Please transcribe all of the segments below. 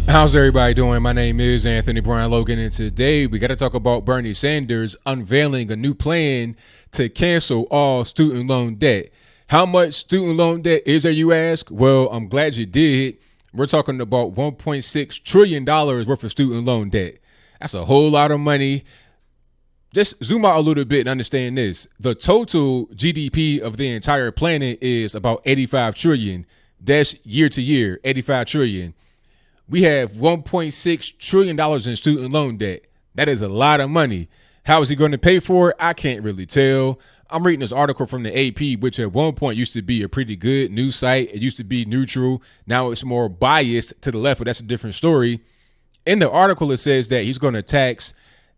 How's everybody doing? My name is Anthony Brian Logan, and today we got to talk about Bernie Sanders unveiling a new plan to cancel all student loan debt. How much student loan debt is there, you ask? Well, I'm glad you did. We're talking about $1.6 trillion worth of student loan debt. That's a whole lot of money. Just zoom out a little bit and understand this. The total GDP of the entire planet is about 85 trillion. That's year to year, 85 trillion. We have $1.6 trillion in student loan debt. That is a lot of money. How is he going to pay for it? I can't really tell. I'm reading this article from the AP, which at one point used to be a pretty good news site. It used to be neutral. Now it's more biased to the left, but that's a different story. In the article, it says that he's going to tax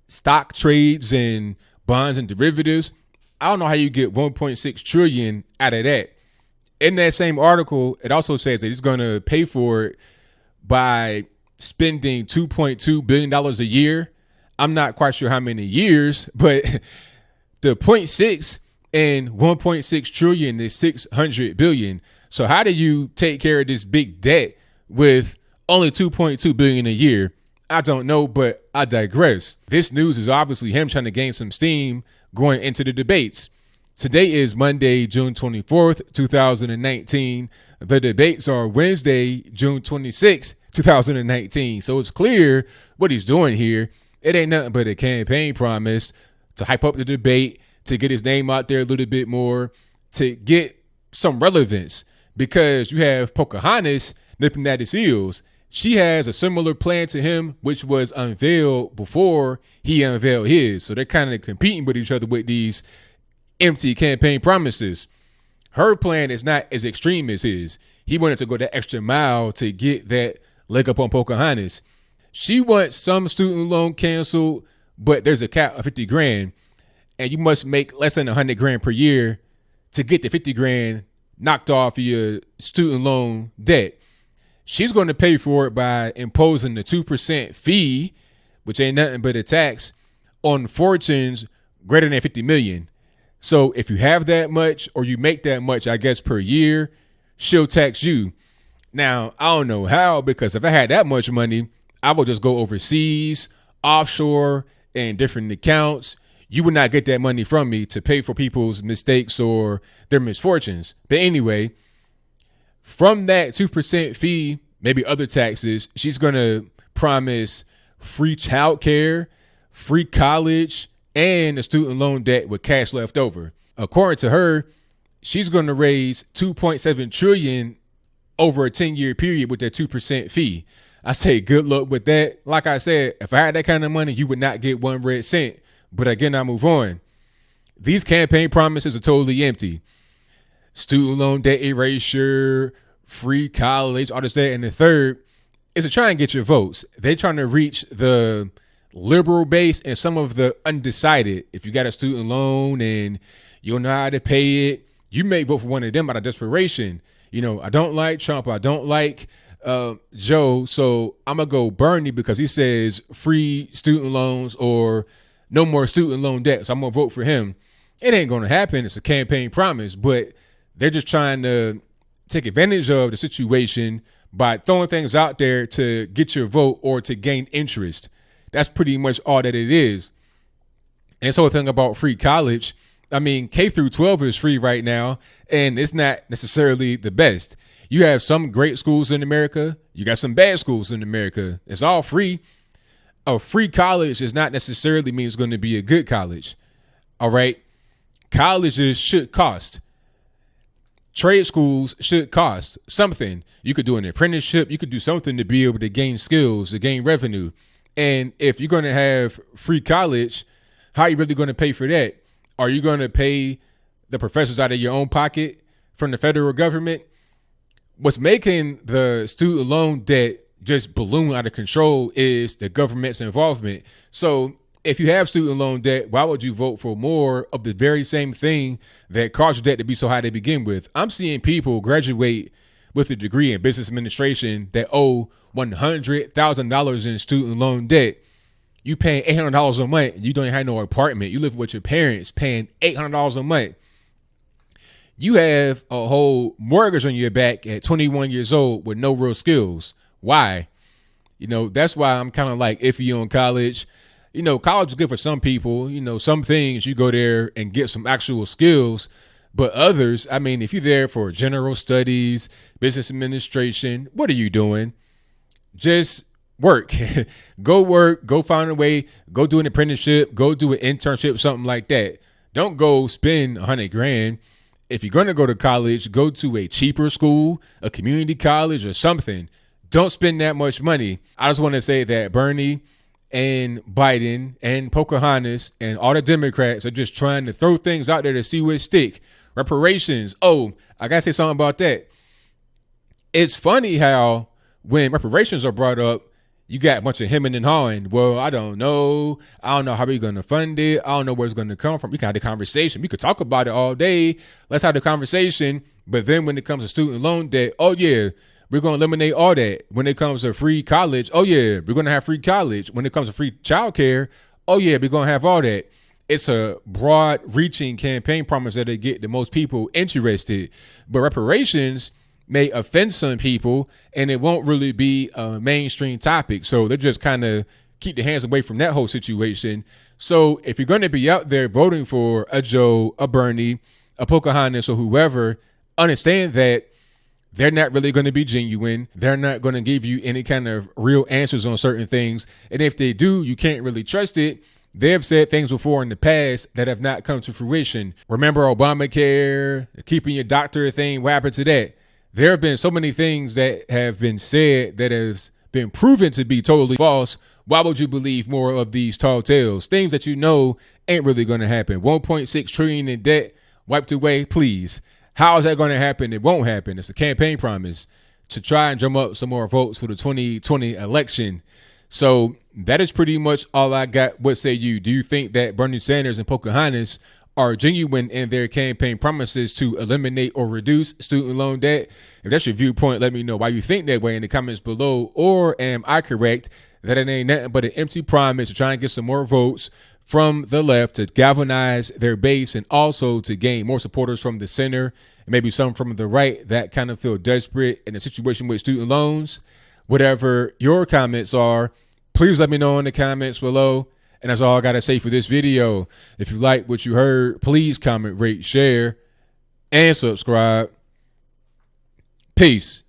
stock trades and bonds and derivatives. I don't know how you get 1.6 trillion out of that. In that same article, it also says that he's going to pay for it by spending $2.2 billion a year. I'm not quite sure how many years, but the 0.6 and 1.6 trillion is 600 billion. So how do you take care of this big debt with only 2.2 billion a year? I don't know, but I digress. This news is obviously him trying to gain some steam going into the debates. Today is Monday, June 24th, 2019. The debates are Wednesday, June 26th, 2019. So it's clear what he's doing here. It ain't nothing but a campaign promise to hype up the debate, to get his name out there a little bit more, to get some relevance, because you have Pocahontas nipping at his heels. She has a similar plan to him, which was unveiled before he unveiled his. So they're kind of competing with each other with these empty campaign promises. Her plan is not as extreme as his. He wanted to go that extra mile to get that leg up on Pocahontas. She wants some student loan canceled, but there's a cap of 50 grand, and you must make less than 100 grand per year to get the 50 grand knocked off your student loan debt. She's going to pay for it by imposing the 2% fee, which ain't nothing but a tax, on fortunes greater than 50 million. So if you have that much, or you make that much, I guess, per year, she'll tax you. Now, I don't know how, because if I had that much money, I would just go overseas, offshore, and different accounts. You would not get that money from me to pay for people's mistakes or their misfortunes. But anyway, from that 2% fee, maybe other taxes, she's going to promise free childcare, free college, and a student loan debt with cash left over. According to her, she's going to raise 2.7 trillion over a 10-year period with that 2% fee. I say good luck with that. Like I said, if I had that kind of money, you would not get one red cent. But again, I move on. These campaign promises are totally empty. Student loan debt erasure, free college, all this, that, and the third is to try and get your votes. They're trying to reach the liberal base and some of the undecided. If you got a student loan and you don't know how to pay it, you may vote for one of them out of desperation. You know, I don't like Trump. I don't like Joe. So I'm going to go Bernie because he says free student loans or no more student loan debt. So I'm going to vote for him. It ain't going to happen. It's a campaign promise, but they're just trying to take advantage of the situation by throwing things out there to get your vote or to gain interest. That's pretty much all that it is. And this whole thing about free college, I mean, K through 12 is free right now, and it's not necessarily the best. You have some great schools in America. You got some bad schools in America. It's all free. A free college does not necessarily mean it's going to be a good college. All right. Colleges should cost. Trade schools should cost something. You could do an apprenticeship. You could do something to be able to gain skills, to gain revenue. And if you're going to have free college, how are you really going to pay for that? Are you going to pay the professors out of your own pocket from the federal government? What's making the student loan debt just balloon out of control is the government's involvement. So if you have student loan debt, why would you vote for more of the very same thing that caused your debt to be so high to begin with? I'm seeing people graduate with a degree in business administration that owe $100,000 in student loan debt. You paying $800 a month. You don't have no apartment. You live with your parents paying $800 a month. You have a whole mortgage on your back at 21 years old with no real skills. Why? That's why I'm kind of like iffy on college. College is good for some people. Some things you go there and get some actual skills, but others, I mean, if you're there for general studies, business administration, what are you doing? Just work. Go find a way, go do an apprenticeship, go do an internship, something like that. Don't go spend 100 grand. If you're going to go to college, go to a cheaper school, a community college or something. Don't spend that much money. I just want to say that Bernie and Biden and Pocahontas and all the Democrats are just trying to throw things out there to see what stick. Reparations. Oh, I got to say something about that. It's funny how when reparations are brought up, you got a bunch of hemming and hawing. Well, I don't know. I don't know how we're going to fund it. I don't know where it's going to come from. We can have the conversation. We could talk about it all day. Let's have the conversation. But then when it comes to student loan debt, oh, yeah, we're going to eliminate all that. When it comes to free college, oh, yeah, we're going to have free college. When it comes to free childcare, oh, yeah, we're going to have all that. It's a broad-reaching campaign promise that they get the most people interested. But reparations may offend some people, and it won't really be a mainstream topic. So they're just kind of keep their hands away from that whole situation. So if you're going to be out there voting for a Joe, a Bernie, a Pocahontas, or whoever, understand that they're not really going to be genuine. They're not going to give you any kind of real answers on certain things. And if they do, you can't really trust it. They've said things before in the past that have not come to fruition. Remember Obamacare, keeping your doctor thing? What happened to that? There have been so many things that have been said that has been proven to be totally false. Why would you believe more of these tall tales? Things that ain't really going to happen. 1.6 trillion in debt wiped away. Please. How is that going to happen? It won't happen. It's a campaign promise to try and drum up some more votes for the 2020 election. So that is pretty much all I got. What say you? Do you think that Bernie Sanders and Pocahontas are genuine in their campaign promises to eliminate or reduce student loan debt? If that's your viewpoint, let me know why you think that way in the comments below. Or am I correct that it ain't nothing but an empty promise to try and get some more votes from the left to galvanize their base and also to gain more supporters from the center and maybe some from the right that kind of feel desperate in a situation with student loans? Whatever your comments are, please let me know in the comments below. And that's all I got to say for this video. If you like what you heard, please comment, rate, share, and subscribe. Peace.